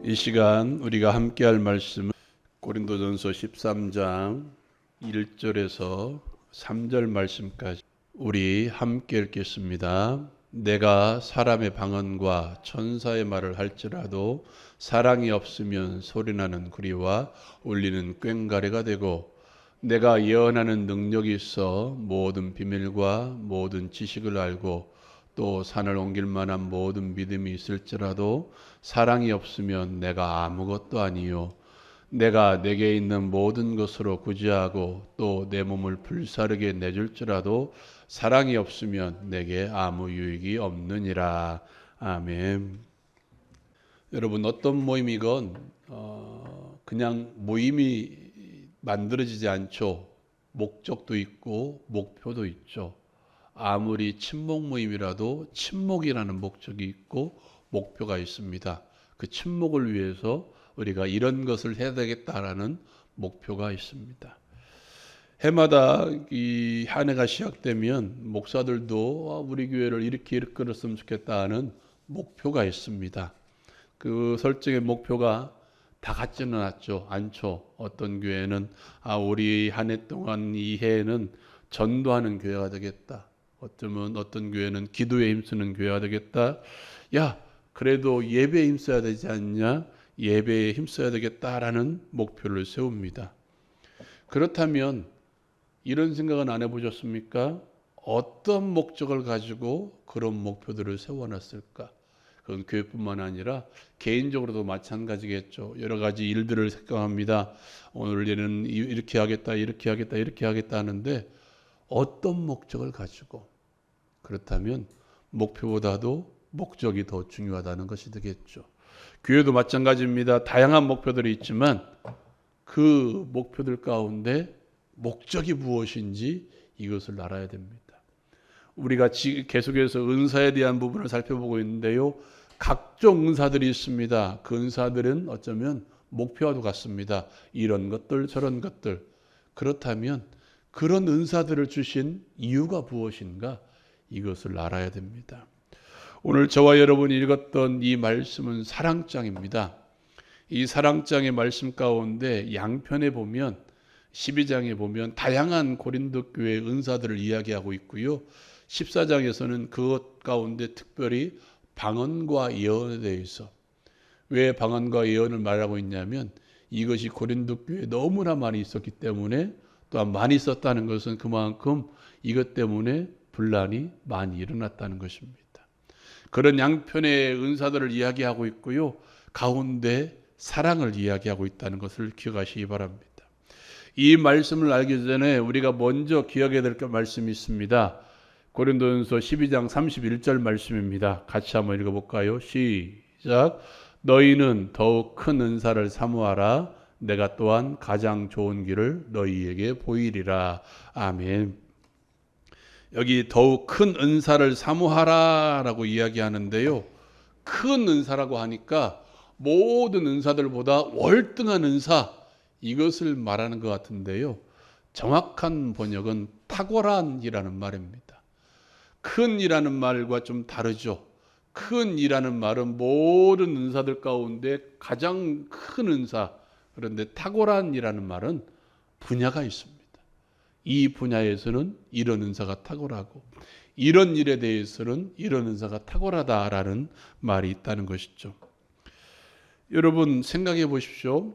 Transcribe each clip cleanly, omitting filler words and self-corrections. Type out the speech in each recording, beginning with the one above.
이 시간 우리가 함께할 말씀은 고린도전서 13장 1절에서 3절 말씀까지 우리 함께 읽겠습니다. 내가 사람의 방언과 천사의 말을 할지라도 사랑이 없으면 소리나는 구리와 울리는 꽹과리가 되고, 내가 예언하는 능력이 있어 모든 비밀과 모든 지식을 알고 또 산을 옮길 만한 모든 믿음이 있을지라도 사랑이 없으면 내가 아무것도 아니요, 내가 내게 있는 모든 것으로 구제하고 또 내 몸을 불사르게 내줄지라도 사랑이 없으면 내게 아무 유익이 없느니라. 아멘. 여러분, 어떤 모임이건 그냥 모임이 만들어지지 않죠. 목적도 있고 목표도 있죠. 아무리 친목 모임이라도 친목이라는 목적이 있고 목표가 있습니다. 그 친목을 위해서 우리가 이런 것을 해야 되겠다라는 목표가 있습니다. 해마다 이 한 해가 시작되면 목사들도 우리 교회를 이렇게 이끌었으면 좋겠다 하는 목표가 있습니다. 그 설정의 목표가 다 같지는 않죠. 어떤 교회는 우리 한 해 동안 이 해에는 전도하는 교회가 되겠다. 어쩌면 어떤 교회는 기도에 힘쓰는 교회가 되겠다. 야, 그래도 예배에 힘써야 되지 않냐? 예배에 힘써야 되겠다라는 목표를 세웁니다. 그렇다면 이런 생각은 안 해보셨습니까? 어떤 목적을 가지고 그런 목표들을 세워놨을까? 그건 교회뿐만 아니라 개인적으로도 마찬가지겠죠. 여러 가지 일들을 생각합니다. 오늘에는 이렇게 하겠다, 이렇게 하겠다, 이렇게 하겠다 하는데 어떤 목적을 가지고? 그렇다면 목표보다도 목적이 더 중요하다는 것이 되겠죠. 교회도 마찬가지입니다. 다양한 목표들이 있지만 그 목표들 가운데 목적이 무엇인지 이것을 알아야 됩니다. 우리가 계속해서 은사에 대한 부분을 살펴보고 있는데요. 각종 은사들이 있습니다. 그 은사들은 어쩌면 목표와도 같습니다. 이런 것들 저런 것들. 그렇다면 그런 은사들을 주신 이유가 무엇인가? 이것을 알아야 됩니다. 오늘 저와 여러분이 읽었던 이 말씀은 사랑장입니다. 이 사랑장의 말씀 가운데 양편에 보면 12장에 보면 다양한 고린도 교회의 은사들을 이야기하고 있고요. 14장에서는 그것 가운데 특별히 방언과 예언에 대해서, 왜 방언과 예언을 말하고 있냐면 이것이 고린도 교회에 너무나 많이 있었기 때문에, 또한 많이 있었다는 것은 그만큼 이것 때문에 분란이 많이 일어났다는 것입니다. 그런 양편의 은사들을 이야기하고 있고요. 가운데 사랑을 이야기하고 있다는 것을 기억하시기 바랍니다. 이 말씀을 알기 전에 우리가 먼저 기억해야 될 말씀이 있습니다. 고린도전서 12장 31절 말씀입니다. 같이 한번 읽어볼까요? 시작. 너희는 더욱 큰 은사를 사모하라. 내가 또한 가장 좋은 길을 너희에게 보이리라. 아멘. 여기 더욱 큰 은사를 사모하라 라고 이야기하는데요. 큰 은사라고 하니까 모든 은사들보다 월등한 은사, 이것을 말하는 것 같은데요. 정확한 번역은 탁월한이라는 말입니다. 큰이라는 말과 좀 다르죠. 큰이라는 말은 모든 은사들 가운데 가장 큰 은사, 그런데 탁월한이라는 말은 분야가 있습니다. 이 분야에서는 이런 은사가 탁월하고 이런 일에 대해서는 이런 은사가 탁월하다라는 말이 있다는 것이죠. 여러분 생각해 보십시오.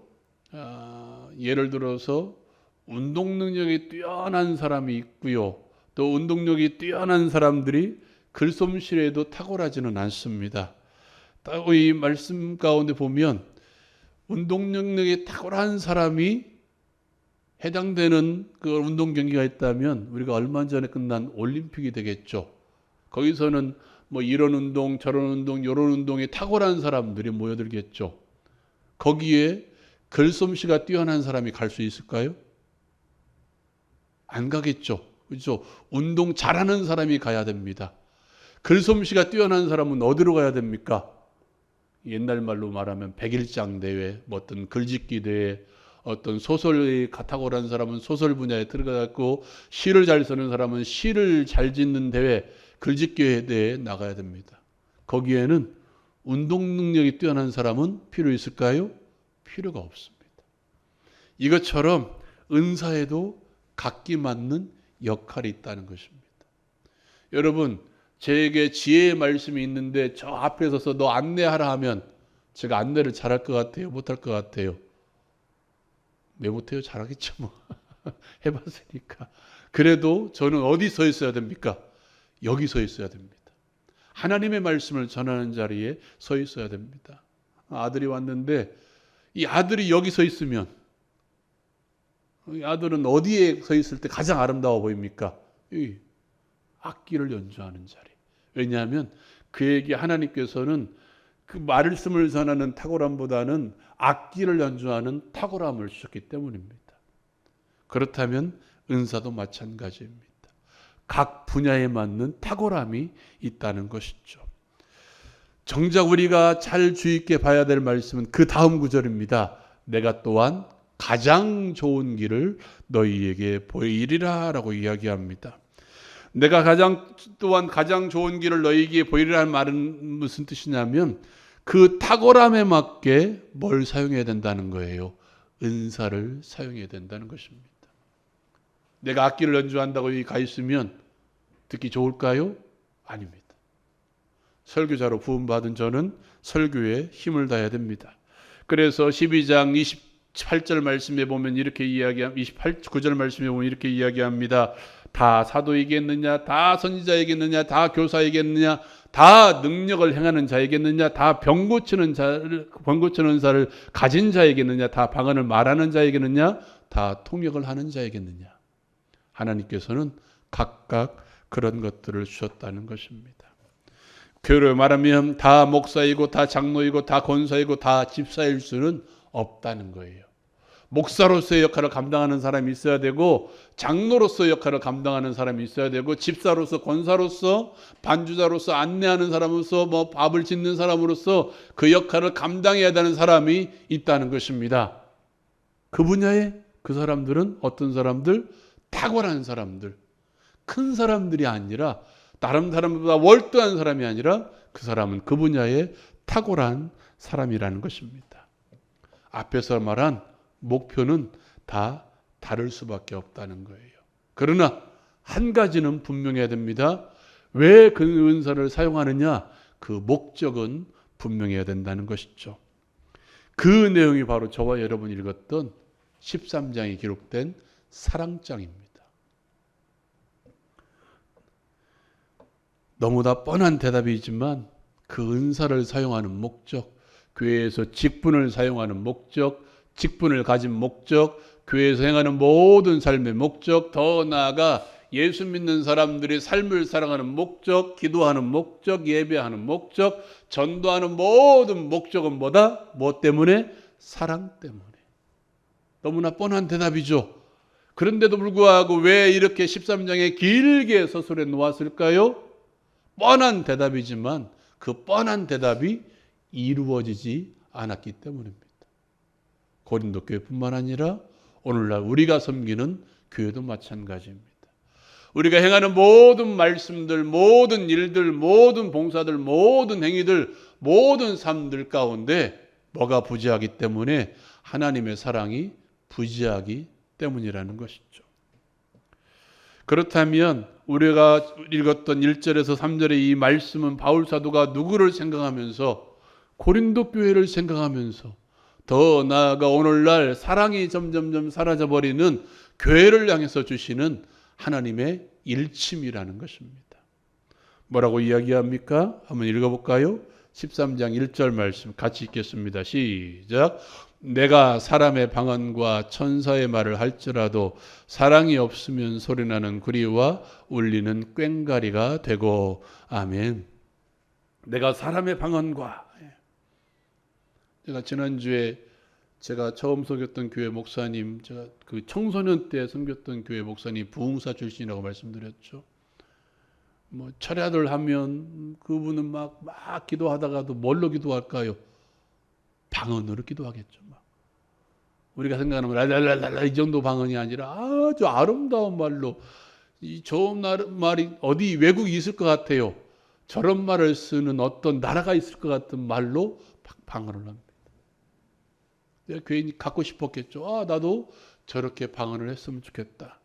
예를 들어서 운동 능력이 뛰어난 사람이 있고요. 또 운동력이 뛰어난 사람들이 글솜씨에도 탁월하지는 않습니다. 이 말씀 가운데 보면 운동 능력이 탁월한 사람이 해당되는 그 운동 경기가 있다면 우리가 얼마 전에 끝난 올림픽이 되겠죠. 거기서는 뭐 이런 운동 저런 운동 이런 운동에 탁월한 사람들이 모여들겠죠. 거기에 글솜씨가 뛰어난 사람이 갈 수 있을까요? 안 가겠죠. 그렇죠? 운동 잘하는 사람이 가야 됩니다. 글솜씨가 뛰어난 사람은 어디로 가야 됩니까? 옛날 말로 말하면 백일장 대회, 어떤 글짓기 대회, 어떤 소설이 탁월한 사람은 소설 분야에 들어가고 시를 잘 쓰는 사람은 시를 잘 짓는 대회, 글짓기 대회에 나가야 됩니다. 거기에는 운동 능력이 뛰어난 사람은 필요 있을까요? 필요가 없습니다. 이것처럼 은사에도 각기 맞는 역할이 있다는 것입니다. 여러분, 제게 지혜의 말씀이 있는데 저 앞에 서서 너 안내하라 하면 제가 안내를 잘할 것 같아요? 못할 것 같아요? 왜 못해요? 잘하겠죠 뭐. 해봤으니까. 그래도 저는 어디 서 있어야 됩니까? 여기 서 있어야 됩니다. 하나님의 말씀을 전하는 자리에 서 있어야 됩니다. 아들이 왔는데 이 아들이 여기 서 있으면 이 아들은 어디에 서 있을 때 가장 아름다워 보입니까? 이 악기를 연주하는 자리. 왜냐하면 그에게 하나님께서는 그 말씀을 전하는 탁월함보다는 악기를 연주하는 탁월함을 주셨기 때문입니다. 그렇다면 은사도 마찬가지입니다. 각 분야에 맞는 탁월함이 있다는 것이죠. 정작 우리가 잘 주의 있게 봐야 될 말씀은 그 다음 구절입니다. 내가 또한 가장 좋은 길을 너희에게 보이리라 라고 이야기합니다. 내가 또한 가장 좋은 길을 너희에게 보이리라는 말은 무슨 뜻이냐면 그 탁월함에 맞게 뭘 사용해야 된다는 거예요. 은사를 사용해야 된다는 것입니다. 내가 악기를 연주한다고 여기 가 있으면 듣기 좋을까요? 아닙니다. 설교자로 부름받은 저는 설교에 힘을 다해야 됩니다. 그래서 12장 28절 말씀에 보면 이렇게 29절 말씀에 보면 이렇게 이야기합니다. 다 사도이겠느냐, 다 선지자이겠느냐, 다 교사이겠느냐, 다 능력을 행하는 자이겠느냐, 다 병 고치는 은사를 가진 자이겠느냐, 다 방언을 말하는 자이겠느냐, 다 통역을 하는 자이겠느냐. 하나님께서는 각각 그런 것들을 주셨다는 것입니다. 교회로 말하면 다 목사이고 다 장로이고 다 권사이고 다 집사일 수는 없다는 거예요. 목사로서의 역할을 감당하는 사람이 있어야 되고 장로로서의 역할을 감당하는 사람이 있어야 되고 집사로서 권사로서 반주자로서 안내하는 사람으로서 밥을 짓는 사람으로서 그 역할을 감당해야 되는 사람이 있다는 것입니다. 그 분야에 그 사람들은 어떤 사람들? 탁월한 사람들, 큰 사람들이 아니라 다른 사람보다 월등한 사람이 아니라 그 사람은 그 분야에 탁월한 사람이라는 것입니다. 앞에서 말한 목표는 다 다를 수밖에 없다는 거예요. 그러나 한 가지는 분명해야 됩니다. 왜 그 은사를 사용하느냐? 그 목적은 분명해야 된다는 것이죠. 그 내용이 바로 저와 여러분이 읽었던 13장에 기록된 사랑장입니다. 너무나 뻔한 대답이지만 그 은사를 사용하는 목적, 교회에서 직분을 사용하는 목적, 직분을 가진 목적, 교회에서 행하는 모든 삶의 목적, 더 나아가 예수 믿는 사람들이 삶을 살아가는 목적, 기도하는 목적, 예배하는 목적, 전도하는 모든 목적은 뭐다? 뭐 때문에? 사랑 때문에. 너무나 뻔한 대답이죠. 그런데도 불구하고 왜 이렇게 13장에 길게 서술해 놓았을까요? 뻔한 대답이지만 그 뻔한 대답이 이루어지지 않았기 때문입니다. 고린도 교회뿐만 아니라 오늘날 우리가 섬기는 교회도 마찬가지입니다. 우리가 행하는 모든 말씀들, 모든 일들, 모든 봉사들, 모든 행위들, 모든 삶들 가운데 뭐가 부재하기 때문에? 하나님의 사랑이 부재하기 때문이라는 것이죠. 그렇다면 우리가 읽었던 1절에서 3절의 이 말씀은 바울 사도가 누구를 생각하면서, 고린도 교회를 생각하면서, 더 나아가 오늘날 사랑이 점점점 사라져버리는 교회를 향해서 주시는 하나님의 일침이라는 것입니다. 뭐라고 이야기합니까? 한번 읽어볼까요? 13장 1절 말씀 같이 읽겠습니다. 시작. 내가 사람의 방언과 천사의 말을 할지라도 사랑이 없으면 소리나는 구리와 울리는 꽹과리가 되고. 아멘. 내가 사람의 방언과, 제가 지난주에 제가 처음 섬겼던 교회 목사님, 제가 그 청소년 때 섬겼던 교회 목사님 부흥사 출신이라고 말씀드렸죠. 뭐 철야들 하면 그분은 막 기도하다가도 뭘로 기도할까요? 방언으로 기도하겠죠. 우리가 생각하는 랄랄랄랄 이 정도 방언이 아니라 아주 아름다운 말로, 이 좋은 말이 어디 외국이 있을 것 같아요. 저런 말을 쓰는 어떤 나라가 있을 것 같은 말로 방언을 합니다. 내가 괜히 갖고 싶었겠죠. 나도 저렇게 방언을 했으면 좋겠다.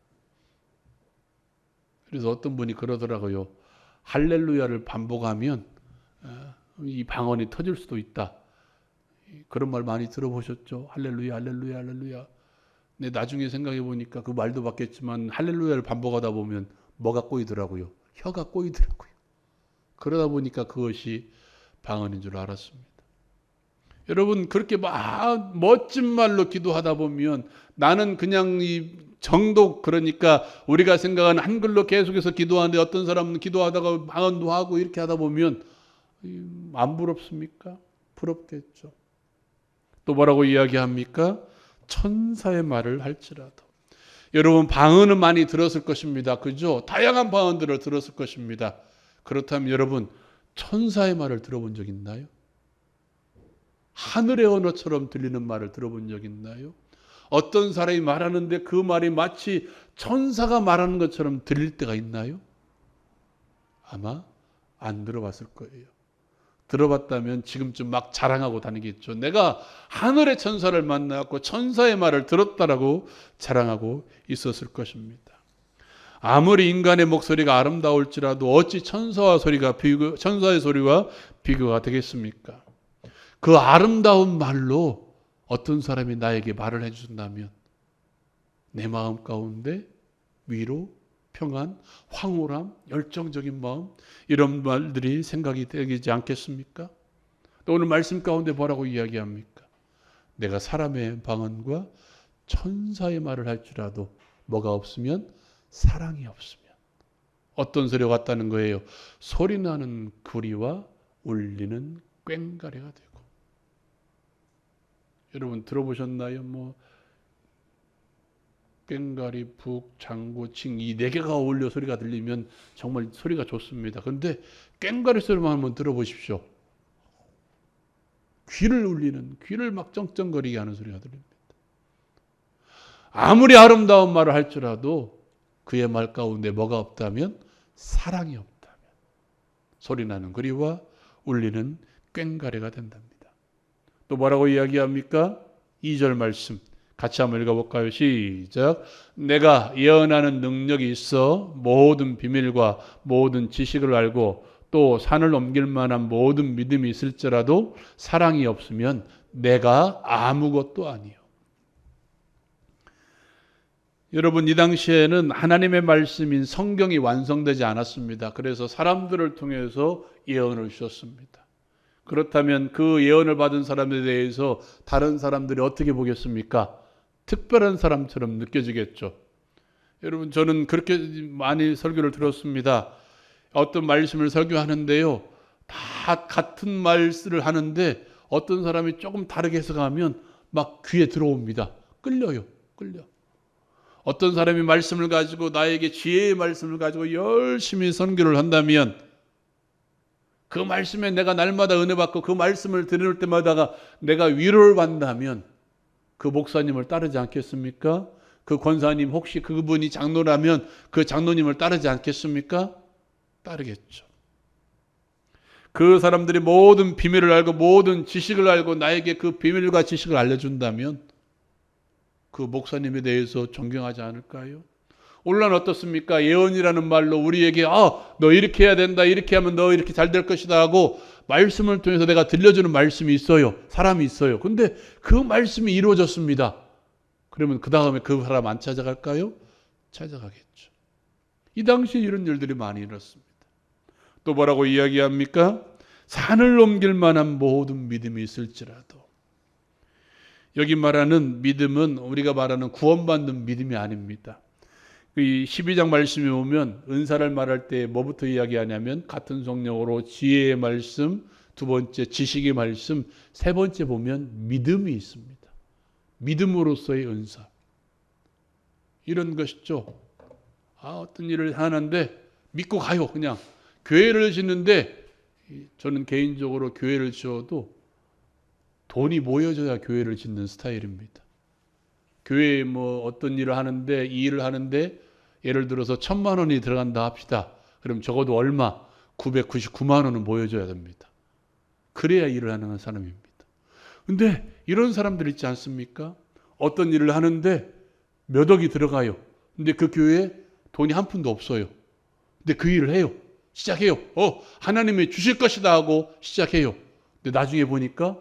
그래서 어떤 분이 그러더라고요. 할렐루야를 반복하면 이 방언이 터질 수도 있다. 그런 말 많이 들어보셨죠? 할렐루야, 할렐루야, 할렐루야. 근데 나중에 생각해 보니까 그 말도 맞겠지만 할렐루야를 반복하다 보면 뭐가 꼬이더라고요. 혀가 꼬이더라고요. 그러다 보니까 그것이 방언인 줄 알았습니다. 여러분 그렇게 막 멋진 말로 기도하다 보면 나는 그냥 이 정독, 그러니까 우리가 생각하는 한글로 계속해서 기도하는데 어떤 사람은 기도하다가 방언도 하고 이렇게 하다 보면 안 부럽습니까? 부럽겠죠. 또 뭐라고 이야기합니까? 천사의 말을 할지라도. 여러분 방언은 많이 들었을 것입니다. 그죠? 다양한 방언들을 들었을 것입니다. 그렇다면 여러분 천사의 말을 들어본 적 있나요? 하늘의 언어처럼 들리는 말을 들어본 적 있나요? 어떤 사람이 말하는데 그 말이 마치 천사가 말하는 것처럼 들릴 때가 있나요? 아마 안 들어봤을 거예요. 들어봤다면 지금쯤 막 자랑하고 다니겠죠. 내가 하늘의 천사를 만나고 천사의 말을 들었다라고 자랑하고 있었을 것입니다. 아무리 인간의 목소리가 아름다울지라도 어찌 천사의 소리와 비교가 되겠습니까? 그 아름다운 말로 어떤 사람이 나에게 말을 해준다면 내 마음 가운데 위로, 평안, 황홀함, 열정적인 마음, 이런 말들이 생각이 되지 않겠습니까? 또 오늘 말씀 가운데 뭐라고 이야기합니까? 내가 사람의 방언과 천사의 말을 할지라도 뭐가 없으면 사랑이 없으면 어떤 소리가 같다는 거예요? 소리나는 구리와 울리는 꽹과리가 되고. 여러분 들어보셨나요? 꽹과리, 북, 장구, 칭 이 네 개가 어울려 소리가 들리면 정말 소리가 좋습니다. 그런데 꽹과리 소리만 한번 들어보십시오. 귀를 막 쩡쩡거리게 하는 소리가 들립니다. 아무리 아름다운 말을 할지라도 그의 말 가운데 뭐가 없다면 사랑이 없다면 소리나는 구리와 울리는 꽹과리가 된답니다. 또 뭐라고 이야기합니까? 2절 말씀 같이 한번 읽어볼까요? 시작. 내가 예언하는 능력이 있어 모든 비밀과 모든 지식을 알고 또 산을 옮길 만한 모든 믿음이 있을지라도 사랑이 없으면 내가 아무것도 아니요. 여러분 이 당시에는 하나님의 말씀인 성경이 완성되지 않았습니다. 그래서 사람들을 통해서 예언을 주셨습니다. 그렇다면 그 예언을 받은 사람에 대해서 다른 사람들이 어떻게 보겠습니까? 특별한 사람처럼 느껴지겠죠. 여러분 저는 그렇게 많이 설교를 들었습니다. 어떤 말씀을 설교하는데요. 다 같은 말씀을 하는데 어떤 사람이 조금 다르게 해석하면 막 귀에 들어옵니다. 끌려. 어떤 사람이 말씀을 가지고 나에게 지혜의 말씀을 가지고 열심히 선교를 한다면 그 말씀에 내가 날마다 은혜 받고 그 말씀을 들을 때마다 내가 위로를 받는다면 그 목사님을 따르지 않겠습니까? 그 권사님 혹시 그분이 장로라면 그 장로님을 따르지 않겠습니까? 따르겠죠. 그 사람들이 모든 비밀을 알고 모든 지식을 알고 나에게 그 비밀과 지식을 알려준다면 그 목사님에 대해서 존경하지 않을까요? 오늘은 어떻습니까? 예언이라는 말로 우리에게 너 이렇게 해야 된다, 이렇게 하면 너 이렇게 잘 될 것이다 하고 말씀을 통해서 내가 들려주는 말씀이 있어요. 사람이 있어요. 근데 그 말씀이 이루어졌습니다. 그러면 그 다음에 그 사람 안 찾아갈까요? 찾아가겠죠. 이 당시에 이런 일들이 많이 일어났습니다. 또 뭐라고 이야기합니까? 산을 넘길 만한 모든 믿음이 있을지라도. 여기 말하는 믿음은 우리가 말하는 구원받는 믿음이 아닙니다. 이 12장 말씀에 보면 은사를 말할 때 뭐부터 이야기하냐면 같은 성령으로 지혜의 말씀, 두 번째 지식의 말씀, 세 번째 보면 믿음이 있습니다. 믿음으로서의 은사. 이런 것이죠. 어떤 일을 하는데 믿고 가요. 그냥 교회를 짓는데 저는 개인적으로 교회를 지어도 돈이 모여져야 교회를 짓는 스타일입니다. 교회에 어떤 일을 하는데 이 일을 하는데 예를 들어서 1,000만 원이 들어간다 합시다. 그럼 적어도 얼마? 999만 원은 모여줘야 됩니다. 그래야 일을 하는 사람입니다. 근데 이런 사람들 있지 않습니까? 어떤 일을 하는데 몇 억이 들어가요. 근데 그 교회에 돈이 한 푼도 없어요. 근데 그 일을 해요. 시작해요. 하나님이 주실 것이다 하고 시작해요. 근데 나중에 보니까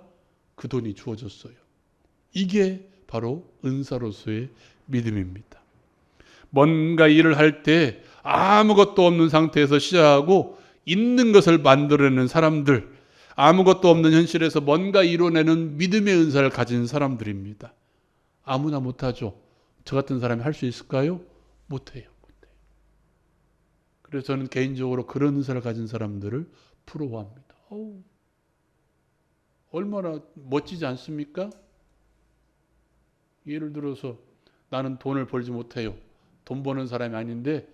그 돈이 주어졌어요. 이게 바로 은사로서의 믿음입니다. 뭔가 일을 할 때 아무것도 없는 상태에서 시작하고 있는 것을 만들어내는 사람들, 아무것도 없는 현실에서 뭔가 이뤄내는 믿음의 은사를 가진 사람들입니다. 아무나 못하죠. 저 같은 사람이 할 수 있을까요? 못해요. 그래서 저는 개인적으로 그런 은사를 가진 사람들을 부러워합니다. 얼마나 멋지지 않습니까? 예를 들어서 나는 돈을 벌지 못해요. 돈 버는 사람이 아닌데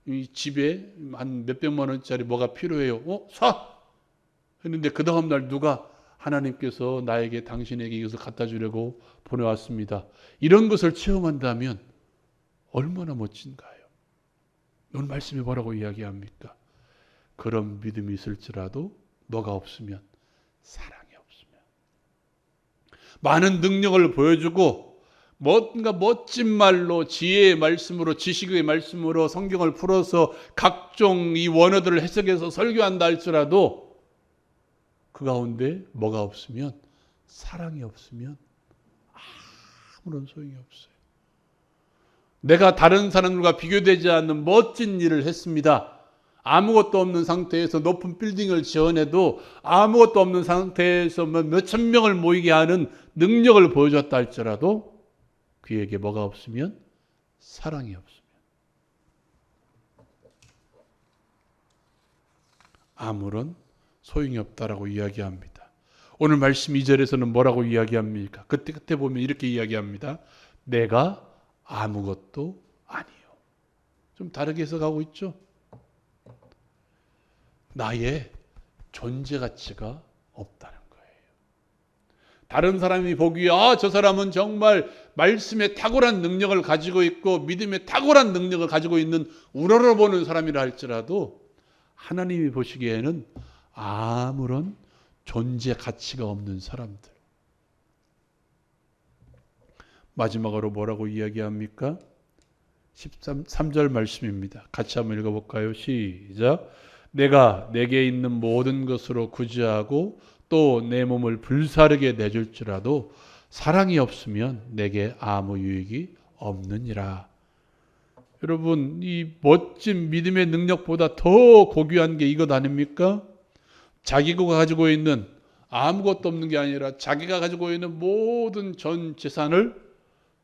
이 집에 한 몇백만 원짜리 뭐가 필요해요. 사! 했는데 그 다음 날 누가 하나님께서 나에게 당신에게 이것을 갖다 주려고 보내왔습니다. 이런 것을 체험한다면 얼마나 멋진가요? 오늘 말씀이 뭐라고 이야기합니까? 그런 믿음이 있을지라도 뭐가 없으면, 사랑이 없으면, 많은 능력을 보여주고 뭔가 멋진 말로, 지혜의 말씀으로, 지식의 말씀으로 성경을 풀어서 각종 이 원어들을 해석해서 설교한다 할지라도 그 가운데 뭐가 없으면, 사랑이 없으면 아무런 소용이 없어요. 내가 다른 사람들과 비교되지 않는 멋진 일을 했습니다. 아무것도 없는 상태에서 높은 빌딩을 지어내도 아무것도 없는 상태에서 몇천 명을 모이게 하는 능력을 보여줬다 할지라도 그에게 뭐가 없으면, 사랑이 없으면 아무런 소용이 없다라고 이야기합니다. 오늘 말씀 2절에서는 뭐라고 이야기합니까? 끝에 보면 이렇게 이야기합니다. 내가 아무것도 아니요. 좀 다르게 해석하고 있죠? 나의 존재 가치가 없다는 거예요. 다른 사람이 보기에 저 사람은 정말 말씀에 탁월한 능력을 가지고 있고 믿음에 탁월한 능력을 가지고 있는 우러러보는 사람이라 할지라도 하나님이 보시기에는 아무런 존재 가치가 없는 사람들. 마지막으로 뭐라고 이야기합니까? 13절 말씀입니다. 같이 한번 읽어볼까요? 시작. 내가 내게 있는 모든 것으로 구제하고 또 내 몸을 불사르게 내줄지라도 사랑이 없으면 내게 아무 유익이 없느니라. 여러분, 이 멋진 믿음의 능력보다 더 고귀한 게 이것 아닙니까? 자기가 가지고 있는, 아무것도 없는 게 아니라 자기가 가지고 있는 모든 전 재산을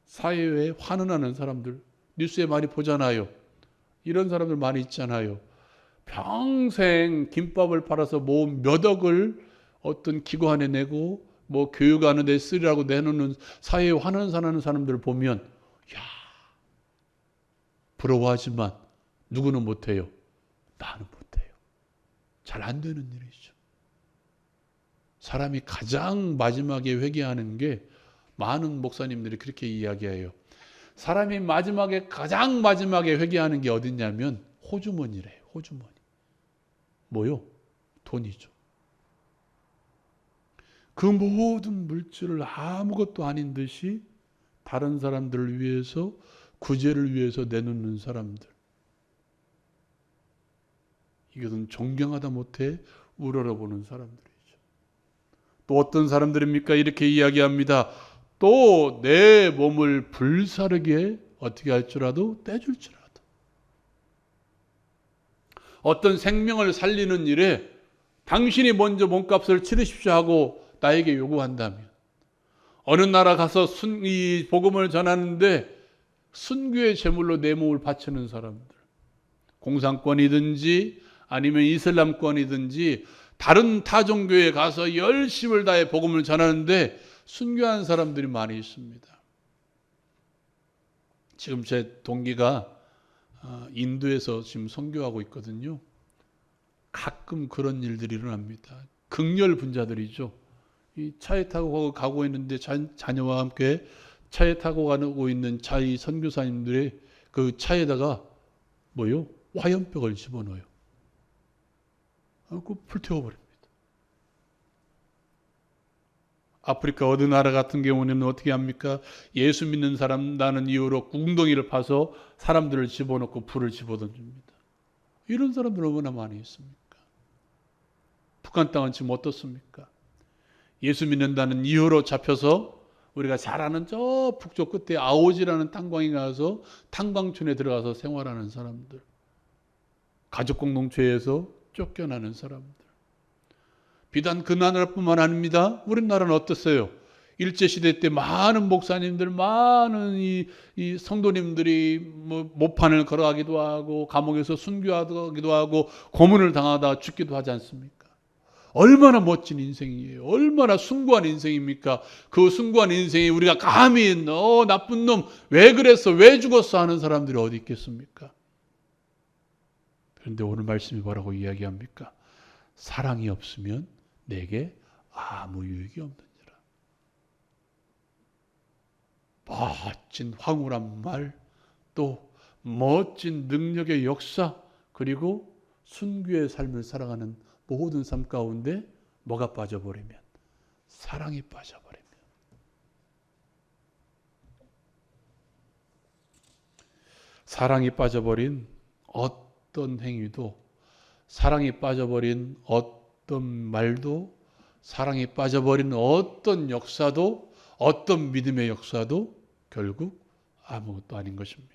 사회에 환원하는 사람들, 뉴스에 많이 보잖아요. 이런 사람들 많이 있잖아요. 평생 김밥을 팔아서 모은 몇 억을 어떤 기관에 내고 뭐 교육하는 데 쓰리라고 내놓는 사회에 환원하는 사람들을 보면 부러워하지만 누구는 못해요? 나는 못해요. 잘 안 되는 일이죠. 사람이 가장 마지막에 회개하는 게, 많은 목사님들이 그렇게 이야기해요. 사람이 가장 마지막에 회개하는 게 어딨냐면 호주머니래요. 호주머니. 뭐요? 돈이죠. 그 모든 물질을 아무것도 아닌 듯이 다른 사람들을 위해서, 구제를 위해서 내놓는 사람들. 이것은 존경하다 못해 우러러보는 사람들이죠. 또 어떤 사람들입니까? 이렇게 이야기합니다. 또 내 몸을 불사르게 어떻게 할지라도 떼줄지라도. 어떤 생명을 살리는 일에 당신이 먼저 몸값을 치르십시오 하고 나에게 요구한다면, 어느 나라 가서 이 복음을 전하는데 순교의 제물로 내 몸을 바치는 사람들, 공산권이든지 아니면 이슬람권이든지 다른 타종교에 가서 열심을 다해 복음을 전하는데 순교한 사람들이 많이 있습니다. 지금 제 동기가 인도에서 지금 선교하고 있거든요. 가끔 그런 일들이 일어납니다. 극렬 분자들이죠. 이 차에 타고 가고 있는데 자녀와 함께 차에 타고 가고 있는 이 선교사님들의 그 차에다가 화염병을 집어넣어요. 그 불태워버립니다. 아프리카 어느 나라 같은 경우는 어떻게 합니까? 예수 믿는 사람다는 이유로 구덩이를 파서 사람들을 집어넣고 불을 집어던집니다. 이런 사람들 얼마나 많이 있습니까? 북한 땅은 지금 어떻습니까? 예수 믿는다는 이유로 잡혀서 우리가 잘 아는 저 북쪽 끝에 아오지라는 탄광에 가서 탄광촌에 들어가서 생활하는 사람들, 가족 공동체에서 쫓겨나는 사람들. 비단 그 나라뿐만 아닙니다. 우리나라는 어떻어요? 일제시대 때 많은 목사님들, 많은 이 성도님들이 모판을 걸어가기도 하고 감옥에서 순교하기도 하고 고문을 당하다 죽기도 하지 않습니까? 얼마나 멋진 인생이에요. 얼마나 숭고한 인생입니까? 그 숭고한 인생이 우리가 감히 너 나쁜 놈 왜 그랬어? 왜 죽었어? 하는 사람들이 어디 있겠습니까? 그런데 오늘 말씀이 뭐라고 이야기합니까? 사랑이 없으면 내게 아무 유익이 없느니라. 멋진 황홀한 말, 또 멋진 능력의 역사, 그리고 순교의 삶을 살아가는 모든 삶 가운데 뭐가 빠져버리면? 사랑이 빠져버리면. 사랑이 빠져버린 어떤 행위도, 사랑이 빠져버린 어떤 말도, 사랑이 빠져버린 어떤 역사도, 어떤 믿음의 역사도 결국 아무것도 아닌 것입니다.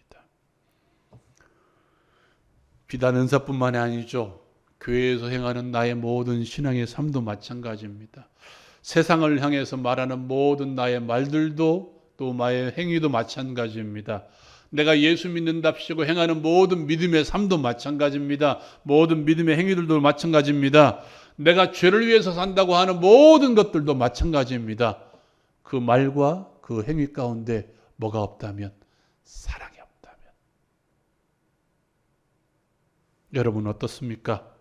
비단 은사뿐만이 아니죠. 교회에서 행하는 나의 모든 신앙의 삶도 마찬가지입니다. 세상을 향해서 말하는 모든 나의 말들도 또 나의 행위도 마찬가지입니다. 내가 예수 믿는답시고 행하는 모든 믿음의 삶도 마찬가지입니다. 모든 믿음의 행위들도 마찬가지입니다. 내가 죄를 위해서 산다고 하는 모든 것들도 마찬가지입니다. 그 말과 그 행위 가운데 뭐가 없다면? 사랑이 없다면. 여러분 어떻습니까?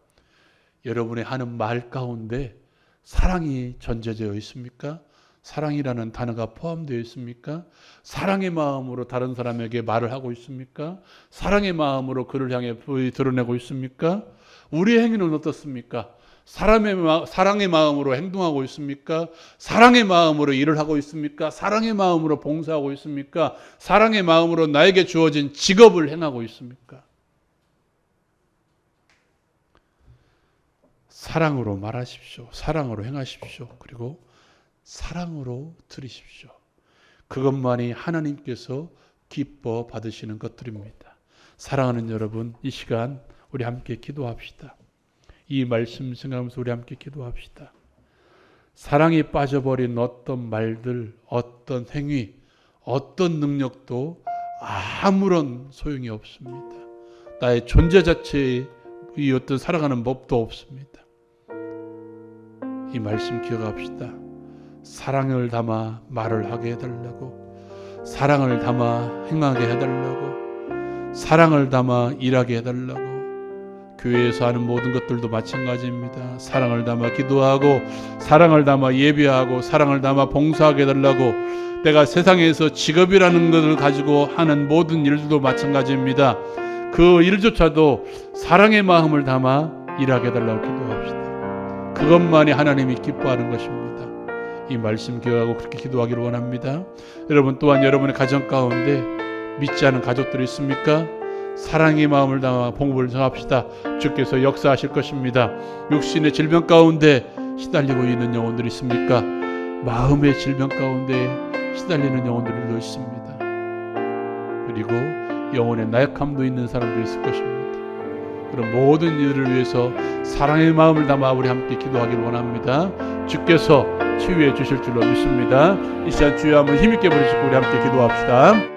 여러분의 하는 말 가운데 사랑이 전제되어 있습니까? 사랑이라는 단어가 포함되어 있습니까? 사랑의 마음으로 다른 사람에게 말을 하고 있습니까? 사랑의 마음으로 그를 향해 드러내고 있습니까? 우리의 행위는 어떻습니까? 사랑의 마음으로 행동하고 있습니까? 사랑의 마음으로 일을 하고 있습니까? 사랑의 마음으로 봉사하고 있습니까? 사랑의 마음으로 나에게 주어진 직업을 행하고 있습니까? 사랑으로 말하십시오. 사랑으로 행하십시오. 그리고 사랑으로 드리십시오. 그것만이 하나님께서 기뻐 받으시는 것들입니다. 사랑하는 여러분, 이 시간 우리 함께 기도합시다. 이 말씀 생각하면서 우리 함께 기도합시다. 사랑이 빠져버린 어떤 말들, 어떤 행위, 어떤 능력도 아무런 소용이 없습니다. 나의 존재 자체의 이 어떤 살아가는 법도 없습니다. 이 말씀 기억합시다. 사랑을 담아 말을 하게 해달라고, 사랑을 담아 행하게 해달라고, 사랑을 담아 일하게 해달라고. 교회에서 하는 모든 것들도 마찬가지입니다. 사랑을 담아 기도하고, 사랑을 담아 예배하고, 사랑을 담아 봉사하게 해달라고. 내가 세상에서 직업이라는 것을 가지고 하는 모든 일들도 마찬가지입니다. 그 일조차도 사랑의 마음을 담아 일하게 해달라고 기도합시다. 그것만이 하나님이 기뻐하는 것입니다. 이 말씀 기억하고 그렇게 기도하기를 원합니다. 여러분 또한 여러분의 가정 가운데 믿지 않은 가족들이 있습니까? 사랑의 마음을 담아 봉급을 정합시다. 주께서 역사하실 것입니다. 육신의 질병 가운데 시달리고 있는 영혼들이 있습니까? 마음의 질병 가운데 시달리는 영혼들도 있습니다. 그리고 영혼의 나약함도 있는 사람도 있을 것입니다. 그런 모든 이들을 위해서 사랑의 마음을 담아 우리 함께 기도하길 원합니다. 주께서 치유해 주실 줄로 믿습니다. 이 시간 주여 한번 힘있게 부르시고 우리 함께 기도합시다.